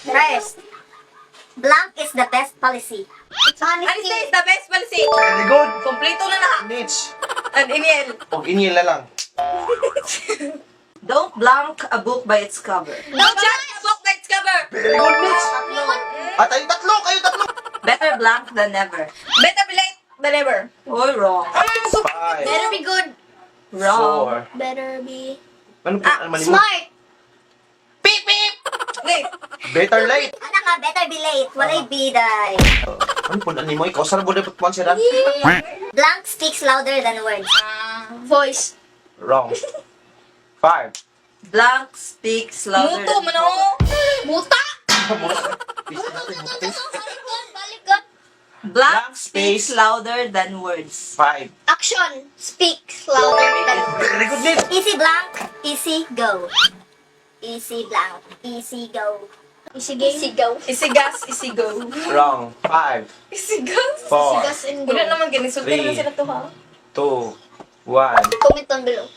First, blank is the best policy. Honesty is the best policy. Very good. Kompleto na na. Nitch. An email. O, inyil na lang. Don't blank a book by its cover. Don't judge a book by its cover. Very good, Nitch. At ay tatlo, kayo tatlo. Better blank than never. Better be late than never. Oh, wrong. 5, Better be good. Wrong. 4. Better be... Ano po? Ano mali mo? Smart. Beep, beep. Late. Better late. Ano ka, better be late. Walay biday. Ano po? Ano mo? Ikaw, saan mo na pagpuan siya? Blank speaks louder than words. Voice. Wrong. 5. Blank speaks louder. Muto man ako. Muta! Blank speaks louder than words. 5. Action speaks louder than Very good, Nitch. Easy blank, easy go. Easy blank, easy go. Easy game. Easy go. Easy gas, easy go. Wrong. 5, Easy gas. 4, and go. Wala naman ginisulti naman sila to ha. 2, 1. Comment down below.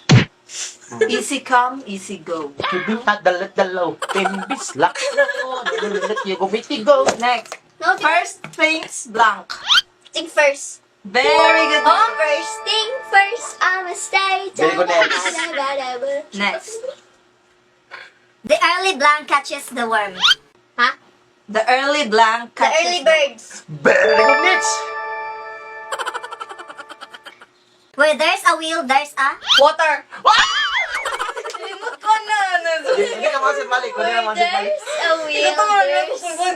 Easy come, easy go. Kibita dalat-dalaw. Timbis lak. Dalat you go, biti go. Next. No, First things blank. think first. Very good. First thing first, I'ma stay. Very good, next. Next. The early blank catches the worm. Huh? The early blank The catches early birds. Very good, Nitch. Where there's a wheel, there's a... Water. Limot ko na. Hindi ka makasip mali. Hindi ka makasip mali. a Ito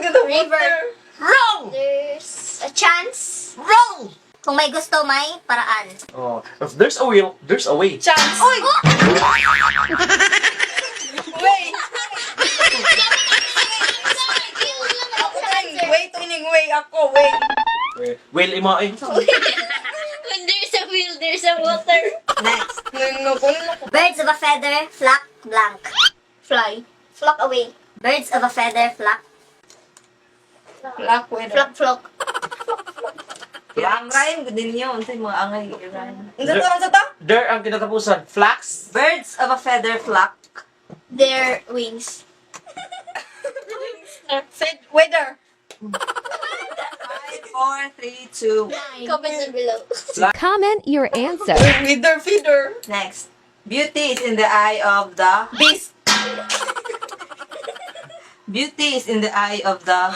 to nga. river. Wrong! There's a chance. Wrong! Kung may gusto, may paraan. Oh, if there's a will, there's a way. Chance. Uy! Wait. Wait, tuning way ako. Wait. Will, imo eh. When there's a wheel, there's a water. Next. Birds of a feather, flock blank. Fly. Flock away. Birds of a feather, flock. Black weather. Flock, flock. Ang rhyme ko din yun. Sa mga angay rhyme. Ano to? There ang kinatapusan. Flax. Birds of a feather flock. Their wings. Said weather. 5, 4, 3, 2. Comment down below. Comment your answer. Feeder, feeder. Next. Beauty is in the eye of the Beast. Beauty is in the eye of the